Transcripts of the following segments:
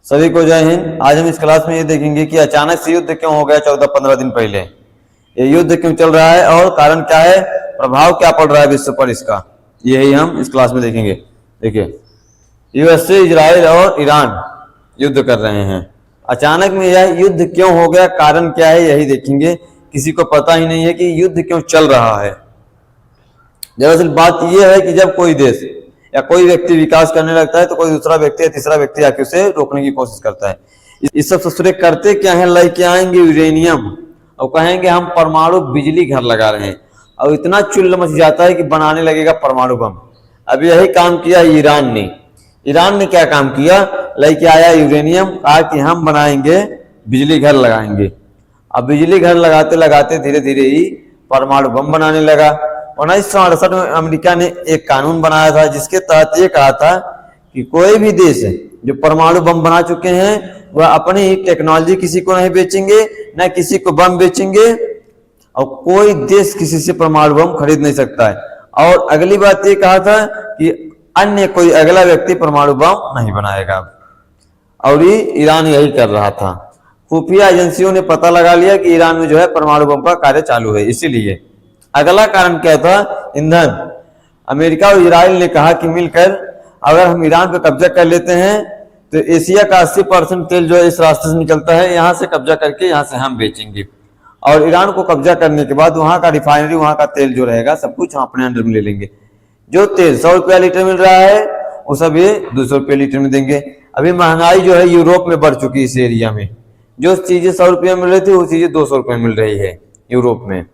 सभी को जय हिंद। आज हम इस क्लास में ये देखेंगे कि अचानक से युद्ध क्यों हो गया 14-15 दिन पहले। ये युद्ध क्यों चल रहा है और कारण क्या है, प्रभाव क्या पड़ रहा है विश्व पर इसका, यही हम इस क्लास में देखेंगे। देखिए, यूएसए, इजराइल और ईरान युद्ध कर रहे हैं। अचानक में यह युद्ध क्यों हो गया, कारण क्या है, यही देखेंगे। किसी को पता ही नहीं है कि युद्ध क्यों चल रहा है। दरअसल बात यह है कि जब कोई देश या कोई व्यक्ति विकास करने लगता है तो कोई दूसरा व्यक्ति या तीसरा व्यक्ति आके उसे रोकने की कोशिश करता है। इस सब ससुरे करते क्या है, लेके आएंगे यूरेनियम और कहेंगे हम परमाणु बिजली घर लगा रहे हैं, और इतना चुल्ल मच जाता है कि बनाने लगेगा परमाणु बम। अब यही काम किया ईरान ने। ईरान ने क्या काम किया, लेके आया यूरेनियम, कहा कि हम बनाएंगे बिजली घर लगाएंगे। अब बिजली घर लगाते लगाते धीरे धीरे ही परमाणु बम बनाने लगा। 1968 में अमेरिका ने एक कानून बनाया था जिसके तहत ये कहा था कि कोई भी देश जो परमाणु बम बना चुके हैं वह अपनी टेक्नोलॉजी किसी को नहीं बेचेंगे, न किसी को बम बेचेंगे, और कोई देश किसी से परमाणु बम खरीद नहीं सकता है। और अगली बात ये कहा था कि अन्य कोई अगला व्यक्ति परमाणु बम नहीं बनाएगा। और ये ईरान यही कर रहा था। खुफिया एजेंसियों ने पता लगा लिया कि ईरान में जो है परमाणु बम का कार्य चालू है। इसीलिए अगला कारण क्या था, ईंधन। अमेरिका और इजराइल ने कहा कि मिलकर अगर हम ईरान पर कब्जा कर लेते हैं तो एशिया का 80% तेल जो है इस रास्ते से निकलता है, यहाँ से कब्जा करके यहाँ से हम बेचेंगे। और ईरान को कब्जा करने के बाद वहां का रिफाइनरी, वहां का तेल जो रहेगा सब कुछ हम अपने अंडर में ले लेंगे। जो तेल 100 रुपया लीटर मिल रहा है वो सब ये 200 रुपये लीटर में देंगे। अभी महंगाई जो है यूरोप में बढ़ चुकी है। इस एरिया में जो चीजें 100 रुपया मिल रही थी वो चीजें 200 रुपये मिल रही है यूरोप में।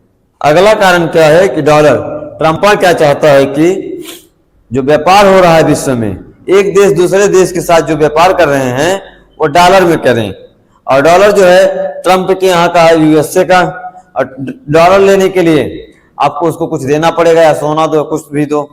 अगला कारण क्या है कि डॉलर। ट्रंप क्या चाहता है कि जो व्यापार हो रहा है विश्व में, एक देश दूसरे देश के साथ जो व्यापार कर रहे हैं वो डॉलर में करें। और डॉलर जो है ट्रंप के यहाँ का है, यूएसए का। और डॉलर लेने के लिए आपको उसको कुछ देना पड़ेगा, या सोना दो, कुछ भी दो।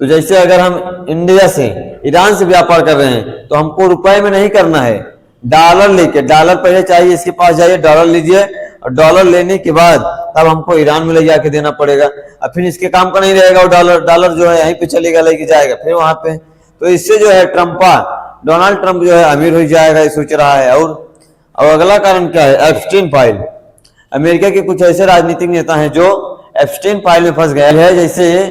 तो जैसे अगर हम इंडिया से ईरान से व्यापार कर रहे हैं तो हमको रुपए में नहीं करना है, डॉलर लेके, डॉलर पहले चाहिए, इसके पास जाइए, डॉलर लीजिए, और डॉलर लेने के बाद तब हमको ईरान में ले जाके देना पड़ेगा। अब फिर इसके काम का नहीं रहेगा, वो डॉलर जो है यहीं पे चलेगा, लेके जाएगा फिर वहां पे। तो इससे जो है डोनाल्ड ट्रंप जो है अमीर हो जाएगा, ये सोच रहा है। और अगला कारण क्या है, एप्स्टीन फाइल। अमेरिका के कुछ ऐसे राजनीतिक नेता हैं जो एप्स्टीन फाइल में फंस गए हैं। जैसे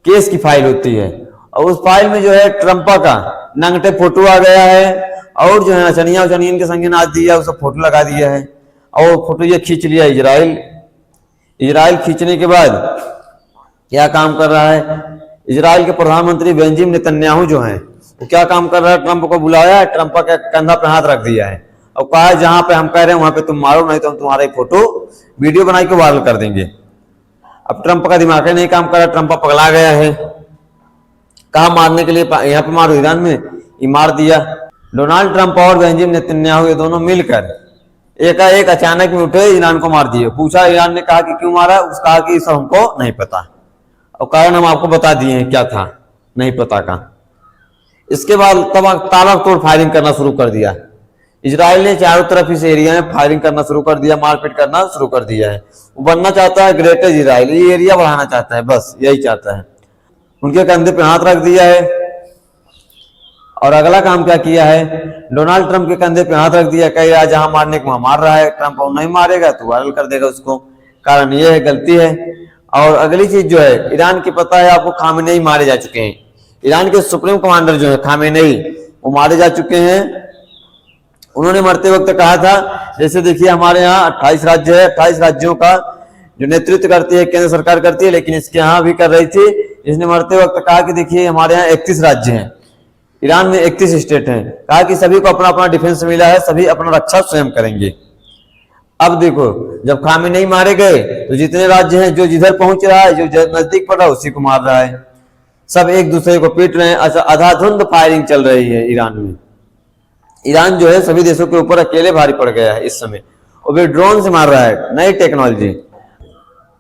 केस की फाइल होती है और उस फाइल में जो है ट्रंप का नंगटे फोटो आ गया है, और जो है चनिया के संगे नाच दिया, उसका फोटो लगा दिया है, और फोटो ये खींच लिया इजराइल खींचने के बाद क्या काम कर रहा है, इजराइल के प्रधानमंत्री बेंजामिन नेतन्याहू जो है वो क्या काम कर रहा है, ट्रंप को बुलाया है, ट्रंप के कंधा पे हाथ रख दिया है और कहा है जहां पे हम कह रहे हैं वहां पे तुम मारो, नहीं तो हम तुम्हारा फोटो वीडियो बना के वायरल कर देंगे। अब ट्रंप का दिमाग ही नहीं काम कर रहा, ट्रंप पगला गया है। कहा मारने के लिए, यहाँ पे मारो, ईरान में ये मार दिया। डोनाल्ड ट्रंप और बेंजामिन नेतन्याहू ये दोनों मिलकर एकाएक अचानक में उठे, ईरान को मार दिए। पूछा, ईरान ने कहा कि क्यों मारा, उसने कहा कि सब हमको नहीं पता, और कारण हम आपको बता दिए हैं क्या था, नहीं पता का। इसके बाद तब ताबड़तोड़ फायरिंग करना शुरू कर दिया। इजराइल ने चारों तरफ इस एरिया में फायरिंग करना शुरू कर दिया, मारपीट करना शुरू कर दिया है। वो बनना चाहता है ग्रेटर इजराइल, ये एरिया बढ़ाना चाहता है, बस यही चाहता है। उनके कंधे पे हाथ रख दिया है। और अगला काम क्या किया है, डोनाल्ड ट्रंप के कंधे पे हाथ रख दिया, कह रहा जहां मारने को वहां मार रहा है, ट्रंप नहीं मारेगा तो वायरल कर देगा उसको। कारण ये है, गलती है। और अगली चीज जो है, ईरान की पता है आपको, खामेनेई मारे जा चुके हैं। ईरान के सुप्रीम कमांडर जो है खामेनेई, वो मारे जा चुके हैं। उन्होंने मरते वक्त कहा था, जैसे देखिए हमारे यहाँ 28 राज्य है, 28 राज्यों का जो नेतृत्व करती है केंद्र सरकार करती है, लेकिन इसके यहाँ भी कर रही थी। इसने मरते वक्त कहा कि देखिए हमारे यहाँ 31 राज्य हैं, ईरान में 31 स्टेट हैं। कहा कि सभी को अपना अपना डिफेंस मिला है, सभी अपना रक्षा स्वयं करेंगे। अब देखो, जब खामेनेई मारे गए तो जितने राज्य हैं, जो जिधर पहुंच रहा है, जो नजदीक पड़ रहा है उसी को मार रहा है। सब एक दूसरे को पीट रहे हैं। अच्छा, आधाधुंध फायरिंग चल रही है ईरान में। ईरान जो है सभी देशों के ऊपर अकेले भारी पड़ गया है इस समय, और वे ड्रोन से मार रहा है। नई टेक्नोलॉजी,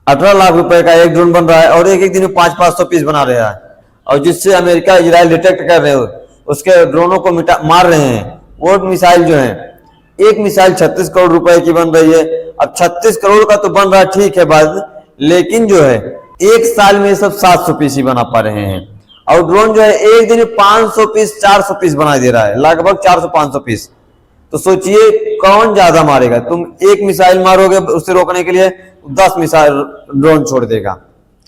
18 लाख रुपए का एक ड्रोन बन रहा है, और एक दिन में 500-500 पीस बना रहा है, और जिससे अमेरिका इजराइल डिटेक्ट कर रहे हो उसके ड्रोनों को मार रहे हैं। वो मिसाइल जो है, एक मिसाइल 36 करोड़ रुपए की बन रही है। अब 36 करोड़ का तो बन रहा है, ठीक है बात, लेकिन जो है एक साल में सब 700 पीस ही बना पा रहे हैं। और ड्रोन जो है एक दिन में 500 पीस 400 पीस बना दे रहा है, लगभग 400-500 पीस। तो सोचिए कौन ज्यादा मारेगा। तुम एक मिसाइल मारोगे उसे रोकने के लिए, 10 मिसाइल ड्रोन छोड़ देगा।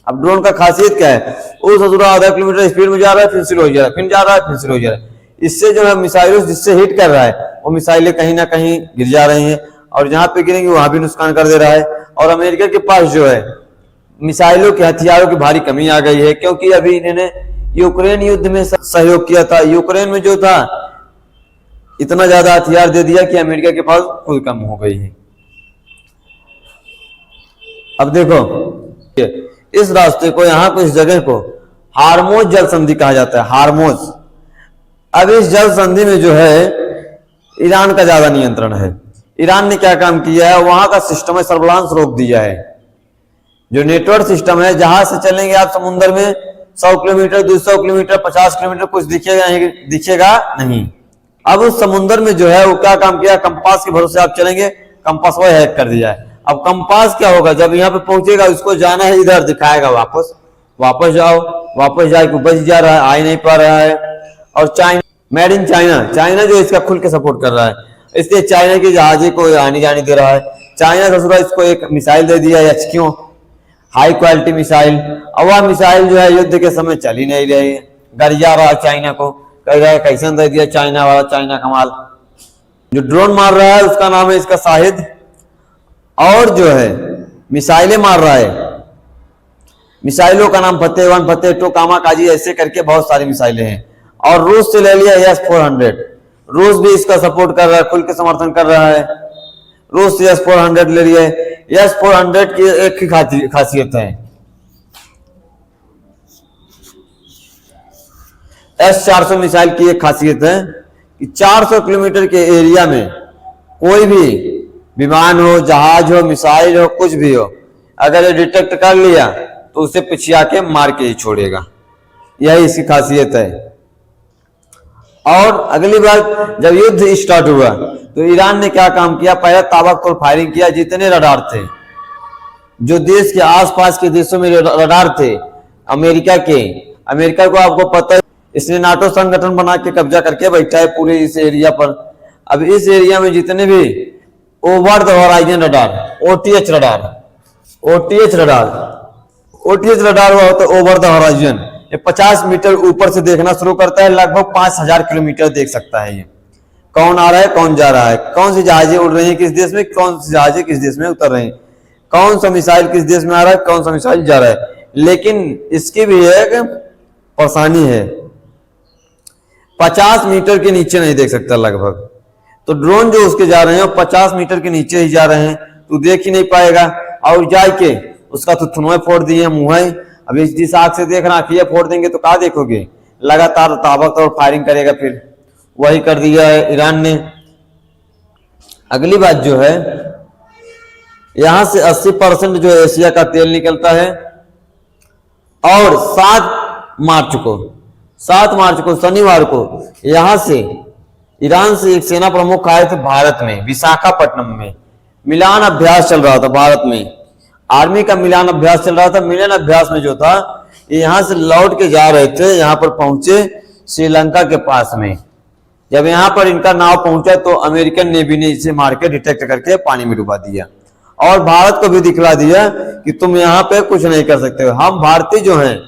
अब ड्रोन का खासियत क्या है, वो ससुरा आधा किलोमीटर स्पीड में जा रहा है, फिर स्लो हो जा रहा है, फिर जा रहा है, फिर स्लो हो जा रहा है। इससे जो है मिसाइलों जिससे हिट कर रहा है वो मिसाइलें कहीं ना कहीं गिर जा रही हैं, और जहां पे गिरेंगे वहां भी नुकसान कर दे रहा है। और अमेरिका के पास जो है मिसाइलों के हथियारों की भारी कमी आ गई है, क्योंकि अभी इन्होंने यूक्रेन युद्ध में सहयोग किया था। यूक्रेन में जो था इतना ज्यादा हथियार दे दिया कि अमेरिका के पास खुद कम हो गई है। अब देखो इस रास्ते को, यहाँ को, इस जगह को हार्मोज जल संधि कहा जाता है, हार्मोज। अब इस जल संधि में जो है ईरान का ज्यादा नियंत्रण है। ईरान ने क्या काम किया है, वहां का सिस्टम है सर्विलांस रोक दिया है। जो नेटवर्क सिस्टम है, जहाज से चलेंगे आप समुद्र में 100 किलोमीटर, 200 किलोमीटर, 50 किलोमीटर, कुछ दिखेगा नहीं। अब उस समुद्र में जो है वो क्या काम किया, कंपास के भरोसे आप चलेंगे, कंपास वो हैक कर दिया है। अब कंपास क्या होगा, जब यहाँ पे पहुंचेगा उसको जाना है इधर, दिखाएगा वापस जाओ, वापस जाके बच जा रहा है, आ ही नहीं पा रहा है। और चाइना, मेड इन चाइना जो इसका खुल के सपोर्ट कर रहा है, इसलिए चाइना की जहाजे को आने जाने दे रहा है। चाइना ससुरा इसको एक मिसाइल दे दिया है, क्यों, हाई क्वालिटी मिसाइल। और वह मिसाइल जो है युद्ध के समय चल ही नहीं रही है, गरिया रहा चाइना को, कह रहा है कैसे दे दिया चाइना वाला, चाइना कमाल। जो ड्रोन मार रहा है उसका नाम है इसका शाहिद, और जो है मिसाइलें मार रहा है, मिसाइलों का नाम फतेह 1, फतेह 2, कामाकाजी, ऐसे करके बहुत सारी मिसाइलें हैं। और रूस से ले लिया S-400, रूस भी इसका सपोर्ट कर रहा है, खुल के समर्थन कर रहा है। रूस से S-400 ले लिया है। S-400 की एक ही खासियत है, S-400 मिसाइल की एक खासियत है कि 400 किलोमीटर के एरिया में कोई भी विमान हो, जहाज हो, मिसाइल हो, कुछ भी हो, अगर ये डिटेक्ट कर लिया तो उसे पिछिया के मार के ही छोड़ेगा। यही इसकी खासियत है। और अगली बार जब युद्ध स्टार्ट हुआ तो ईरान ने क्या काम किया, पहले ताबड़तोड़ फायरिंग किया। जितने रडार थे, जो देश के आसपास के देशों में रडार थे, अमेरिका को आपको पता है, इसने नाटो संगठन बना के कब्जा करके बैठा है पूरे इस एरिया पर। अब इस एरिया में जितने भी over the horizon radar, OTH radar हुआ होता है ओवर द होराइजन, ये 50 मीटर ऊपर से देखना शुरू करता है, लगभग 5000 किलोमीटर देख सकता है ये कौन आ रहा है, कौन जा रहा है, कौन सी जहाजें उड़ रही हैं किस देश में, कौन सी जहाजें किस देश में उतर रही हैं, कौन सा मिसाइल किस देश में आ रहा है, कौन सा मिसाइल जा रहा है। लेकिन इसकी भी एक परेशानी है, 50 मीटर के नीचे नहीं देख सकता लगभग। तो ड्रोन जो उसके जा रहे हैं 50 मीटर के नीचे ही जा रहे हैं, तो देख ही नहीं पाएगा। और जाके उसका तो थुनवे फोड़ दिए, मुंह है। अब जिस आग से देख रहा आंखें फोड़ देंगे तो कहा देखोगे, लगातार ताबड़तोड़ फायरिंग करेगा। फिर वही कर दिया है ईरान ने। अगली बात जो है, यहां से 80% जो एशिया का तेल निकलता है। और 7 मार्च को शनिवार को यहां से ईरान से एक सेना प्रमुख आए थे भारत में, विशाखापट्टनम में मिलान अभ्यास चल रहा था। भारत में आर्मी का मिलान अभ्यास चल रहा था। मिलान अभ्यास में जो था, यहां से लौट के जा रहे थे, यहां पर पहुंचे श्रीलंका के पास में। जब यहां पर इनका नाव पहुंचा तो अमेरिकन नेवी ने इसे मार के डिटेक्ट करके पानी में डुबा दिया, और भारत को भी दिखला दिया कि तुम यहाँ पे कुछ नहीं कर सकते हो। हम भारतीय जो हैं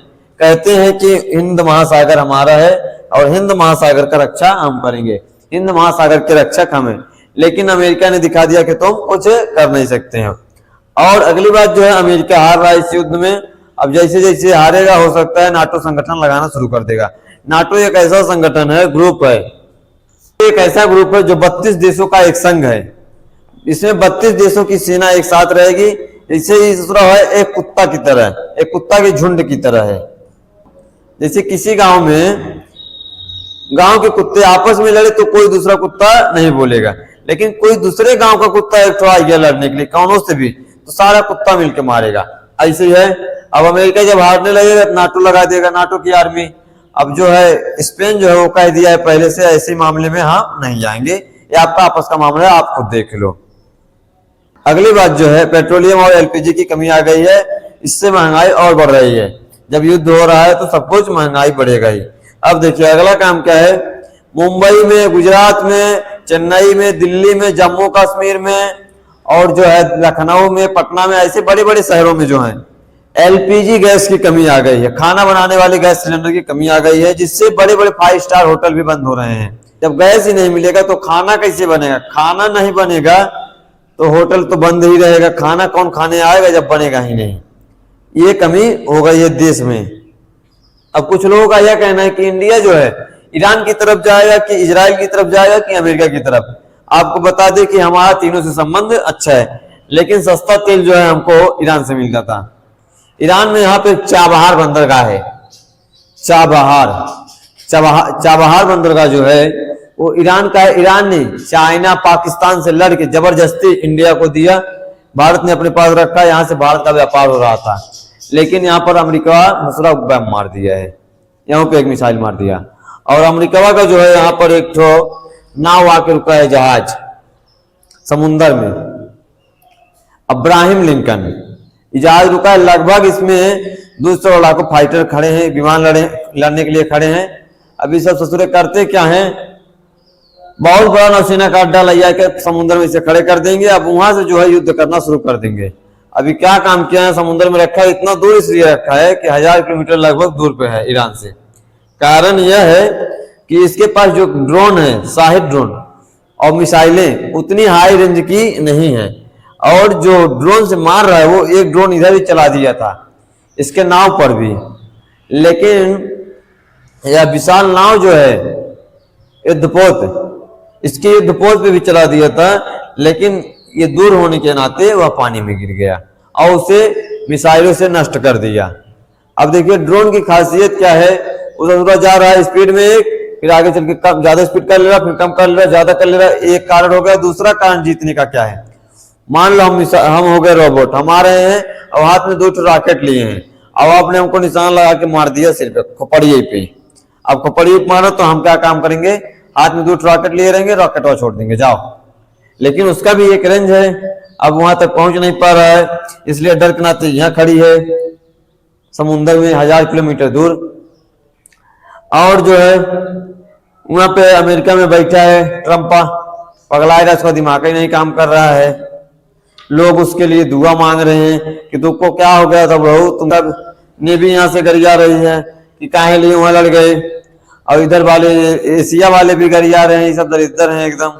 कहते हैं कि हिंद महासागर हमारा है और हिंद महासागर का रक्षा हम करेंगे, हिंद महासागर के रक्षक हम हैं। लेकिन अमेरिका ने दिखा दिया कि तुम कुछ कर नहीं सकते हैं। और अगली बात जो है, अमेरिका हार रहा है इस युद्ध में। अब जैसे जैसे हारेगा, हो सकता है नाटो संगठन लगाना शुरू कर देगा। नाटो एक ऐसा संगठन है, ग्रुप है, एक ऐसा ग्रुप है जो 32 देशों का एक संघ है। इसमें 32 देशों की सेना एक साथ रहेगी। जैसे दूसरा है एक कुत्ता की तरह, एक कुत्ता के झुंड की तरह है। जैसे किसी गांव में गांव के कुत्ते आपस में लड़े तो कोई दूसरा कुत्ता नहीं बोलेगा, लेकिन कोई दूसरे गांव का कुत्ता एक थोड़ा गया लड़ने के लिए कौनों से भी, तो सारा कुत्ता मिलकर मारेगा। ऐसे है। अब अमेरिका जब हारने लगेगा नाटो लगा देगा, नाटो की आर्मी। अब जो है स्पेन जो है वो कह दिया है पहले से, ऐसे मामले में हम नहीं जाएंगे, ये आपका आपस का मामला है, आप खुद देख लो। अगली बात जो है, पेट्रोलियम और LPG की कमी आ गई है, इससे महंगाई और बढ़ रही है। जब युद्ध हो रहा है तो सब कुछ महंगाई बढ़ेगा ही। अब देखिए अगला काम क्या है, मुंबई में, गुजरात में, चेन्नई में, दिल्ली में, जम्मू कश्मीर में और जो है लखनऊ में, पटना में, ऐसे बड़े बड़े शहरों में जो है एलपीजी गैस की कमी आ गई है, खाना बनाने वाले गैस सिलेंडर की कमी आ गई है, जिससे बड़े बड़े 5 स्टार होटल भी बंद हो रहे हैं। जब गैस ही नहीं मिलेगा तो खाना कैसे बनेगा, खाना नहीं बनेगा तो होटल तो बंद ही रहेगा, खाना कौन खाने आएगा जब बनेगा ही नहीं। ये कमी हो गई है देश में। अब कुछ लोगों का यह कहना है कि इंडिया जो है ईरान की तरफ जाएगा कि इजराइल की तरफ जाएगा कि अमेरिका की तरफ। आपको बता दें कि हमारा तीनों से संबंध अच्छा है, लेकिन सस्ता तेल जो है हमको ईरान से मिलता था। ईरान में यहाँ पे चाबहार बंदरगाह है, चाबहार बंदरगाह जो है वो ईरान का है। ईरान ने चाइना पाकिस्तान से लड़के जबरदस्ती इंडिया को दिया, भारत ने अपने पास रखा, यहाँ से भारत का व्यापार हो रहा था। लेकिन यहाँ पर अमेरिका दूसरा बम मार दिया है, यहाँ पे एक मिसाइल मार दिया और अमेरिका का जो है यहाँ पर एक तो नाव आके रुका है जहाज समुंदर में, अब्राहिम लिंकन जहाज रुका है। लगभग इसमें 200 लाखों फाइटर खड़े हैं, विमान लड़ने के लिए खड़े हैं। अभी सब ससुरे करते क्या हैं, बहुत बड़ा नौसेना का अड्डा लैया के समुद्र में इसे खड़े कर देंगे, अब वहां से जो है युद्ध करना शुरू कर देंगे। अभी क्या काम किया है, समुद्र में रखा है, इतना दूर इसलिए रखा है कि 1000 किलोमीटर लगभग दूर पे है ईरान से। कारण यह है कि इसके पास जो ड्रोन है, शाहिद ड्रोन और मिसाइलें उतनी हाई रेंज की नहीं है, और जो ड्रोन से मार रहा है वो एक ड्रोन इधर भी चला दिया था इसके नाव पर भी। लेकिन यह विशाल नाव जो है युद्धपोत, इसके युद्धपोत पे भी चला दिया था, लेकिन ये दूर होने के नाते वह पानी में गिर गया और उसे मिसाइलों से नष्ट कर दिया। अब देखिए ड्रोन की खासियत क्या है, उधर जा रहा है स्पीड में एक, फिर आगे चल के कम ज्यादा स्पीड कर ले रहा, फिर कम कर ले रहा, ज्यादा कर ले रहा। एक कारण हो गया। दूसरा कारण जीतने का क्या है, मान लो हम हो गए रोबोट, हम आ रहे हैं और हाथ में 2 रॉकेट लिए हैं, अब आपने हमको निशान लगा के मार दिया सिर पे, खोपड़िए पे। अब खोपड़िए पे मारो तो हम क्या काम करेंगे, हाथ में 2 रॉकेट लिए रहेंगे, रॉकेट और छोड़ देंगे जाओ। लेकिन उसका भी एक रेंज है, अब वहां तक पहुंच नहीं पा रहा है, इसलिए डर के नाते यहाँ खड़ी है समुद्र में 1000 किलोमीटर दूर। और जो है वहां पे अमेरिका में बैठा है ट्रम्पा, पगलाएगा, उसका दिमाग ही नहीं काम कर रहा है। लोग उसके लिए दुआ मांग रहे हैं कि तुमको क्या हो गया था बहू, तुम नेवी यहाँ से गरिया रही है कि काहे लिए वहां लड़ गए, और इधर वाले एशिया वाले भी गरिया रहे हैं, ये सब दरिद्र हैं एकदम।